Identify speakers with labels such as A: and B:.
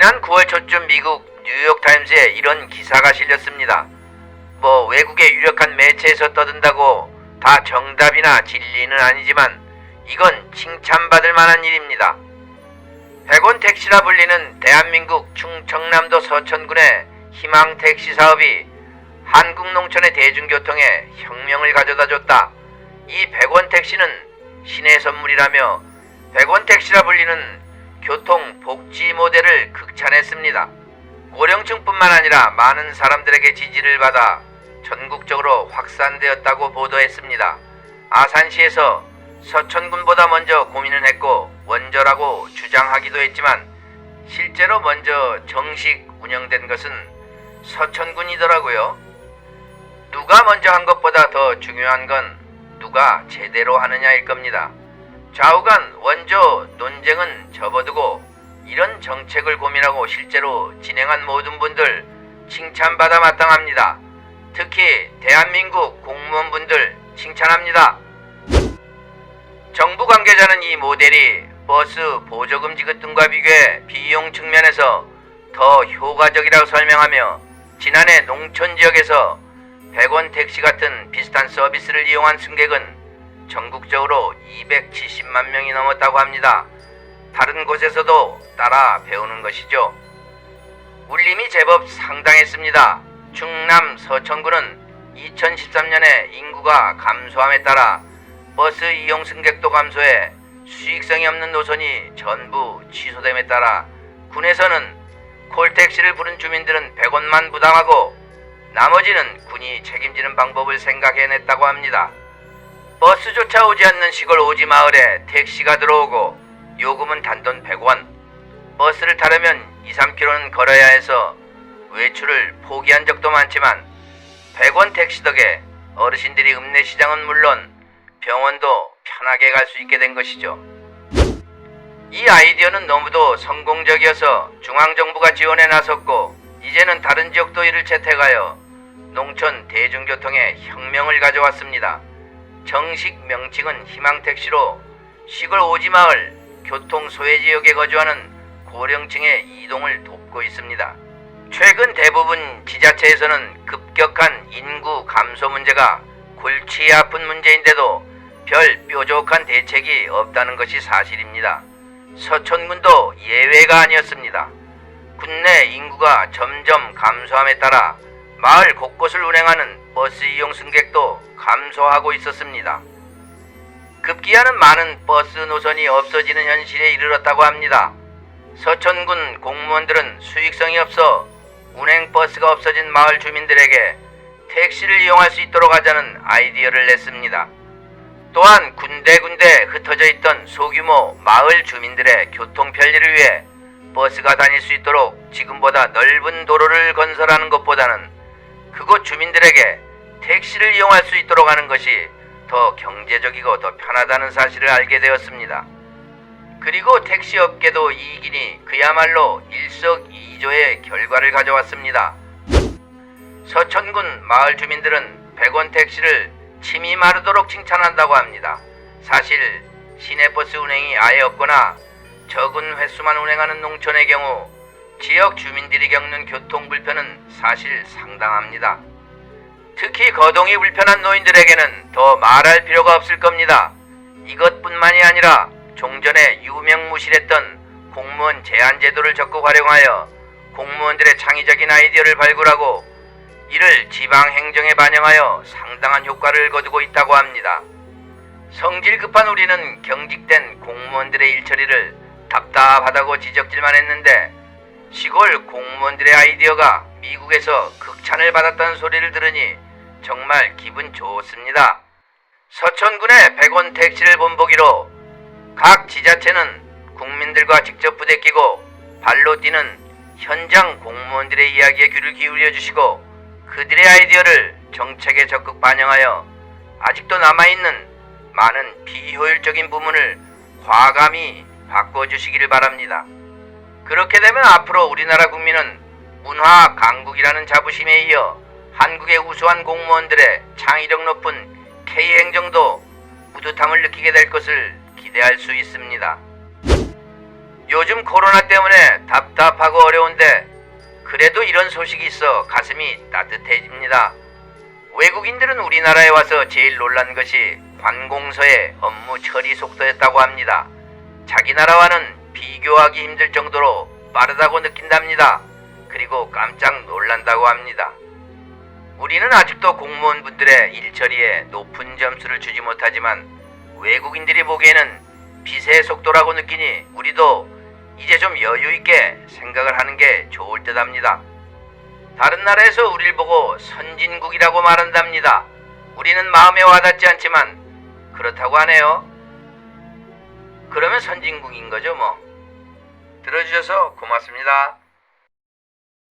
A: 지난 9월 초쯤 미국 뉴욕타임스에 이런 기사가 실렸습니다. 외국의 유력한 매체에서 떠든다고 다 정답이나 진리는 아니지만 이건 칭찬받을 만한 일입니다. 100원 택시라 불리는 대한민국 충청남도 서천군의 희망 택시 사업이 한국 농촌의 대중교통에 혁명을 가져다 줬다. 이 100원 택시는 신의 선물이라며 100원 택시라 불리는 교통 복지 모델을 극찬했습니다. 고령층뿐만 아니라 많은 사람들에게 지지를 받아 전국적으로 확산되었다고 보도했습니다. 아산시에서 서천군보다 먼저 고민은 했고 원조라고 주장하기도 했지만 실제로 먼저 정식 운영된 것은 서천군이더라고요. 누가 먼저 한 것보다 더 중요한 건 누가 제대로 하느냐일 겁니다. 좌우간 원조 논쟁은 접어두고 이런 정책을 고민하고 실제로 진행한 모든 분들 칭찬받아 마땅합니다. 특히 대한민국 공무원분들 칭찬합니다. 정부 관계자는 이 모델이 버스 보조금 지급 등과 비교해 비용 측면에서 더 효과적이라고 설명하며 지난해 농촌 지역에서 100원 택시 같은 비슷한 서비스를 이용한 승객은 전국적으로 270만 명이 넘었다고 합니다. 다른 곳에서도 따라 배우는 것이죠. 울림이 제법 상당했습니다. 충남 서천군은 2013년에 인구가 감소함에 따라 버스 이용 승객도 감소해 수익성이 없는 노선이 전부 취소됨에 따라 군에서는 콜택시를 부른 주민들은 100원만 부담하고 나머지는 군이 책임지는 방법을 생각해냈다고 합니다. 버스조차 오지 않는 시골 오지 마을에 택시가 들어오고 요금은 단돈 100원. 버스를 타려면 2-3km는 걸어야 해서 외출을 포기한 적도 많지만 100원 택시 덕에 어르신들이 읍내시장은 물론 병원도 편하게 갈 수 있게 된 것이죠. 이 아이디어는 너무도 성공적이어서 중앙정부가 지원에 나섰고 이제는 다른 지역도 이를 채택하여 농촌 대중교통에 혁명을 가져왔습니다. 정식 명칭은 희망택시로 시골 오지마을 교통 소외지역에 거주하는 고령층의 이동을 돕고 있습니다. 최근 대부분 지자체에서는 급격한 인구 감소 문제가 골치 아픈 문제인데도 별 뾰족한 대책이 없다는 것이 사실입니다. 서천군도 예외가 아니었습니다. 군내 인구가 점점 감소함에 따라 마을 곳곳을 운행하는 버스 이용 승객도 감소하고 있었습니다. 급기야는 많은 버스 노선이 없어지는 현실에 이르렀다고 합니다. 서천군 공무원들은 수익성이 없어 운행 버스가 없어진 마을 주민들에게 택시를 이용할 수 있도록 하자는 아이디어를 냈습니다. 또한 군데군데 흩어져 있던 소규모 마을 주민들의 교통 편리를 위해 버스가 다닐 수 있도록 지금보다 넓은 도로를 건설하는 것보다는 그곳 주민들에게 택시를 이용할 수 있도록 하는 것이 더 경제적이고 더 편하다는 사실을 알게 되었습니다. 그리고 택시업계도 이익이니 그야말로 일석이조의 결과를 가져왔습니다. 서천군 마을 주민들은 100원 택시를 침이 마르도록 칭찬한다고 합니다. 사실 시내버스 운행이 아예 없거나 적은 횟수만 운행하는 농촌의 경우 지역 주민들이 겪는 교통 불편은 사실 상당합니다. 특히 거동이 불편한 노인들에게는 더 말할 필요가 없을 겁니다. 이것뿐만이 아니라 종전에 유명무실했던 공무원 제한제도를 적극 활용하여 공무원들의 창의적인 아이디어를 발굴하고 이를 지방행정에 반영하여 상당한 효과를 거두고 있다고 합니다. 성질 급한 우리는 경직된 공무원들의 일처리를 답답하다고 지적질만 했는데 시골 공무원들의 아이디어가 미국에서 극찬을 받았다는 소리를 들으니 정말 기분 좋습니다. 서천군의 100원 택시를 본보기로 각 지자체는 국민들과 직접 부대끼고 발로 뛰는 현장 공무원들의 이야기에 귀를 기울여 주시고 그들의 아이디어를 정책에 적극 반영하여 아직도 남아있는 많은 비효율적인 부분을 과감히 바꿔주시기를 바랍니다. 그렇게 되면 앞으로 우리나라 국민은 문화 강국이라는 자부심에 이어 한국의 우수한 공무원들의 창의력 높은 K행정도 뿌듯함을 느끼게 될 것을 기대할 수 있습니다. 요즘 코로나 때문에 답답하고 어려운데 그래도 이런 소식이 있어 가슴이 따뜻해집니다. 외국인들은 우리나라에 와서 제일 놀란 것이 관공서의 업무 처리 속도였다고 합니다. 자기 나라와는 비교하기 힘들 정도로 빠르다고 느낀답니다. 그리고 깜짝 놀란다고 합니다. 우리는 아직도 공무원분들의 일 처리에 높은 점수를 주지 못하지만 외국인들이 보기에는 빛의 속도라고 느끼니 우리도 이제 좀 여유 있게 생각을 하는 게 좋을 듯합니다. 다른 나라에서 우리를 보고 선진국이라고 말한답니다. 우리는 마음에 와닿지 않지만 그렇다고 하네요. 그러면 선진국인 거죠 뭐. 들어주셔서 고맙습니다.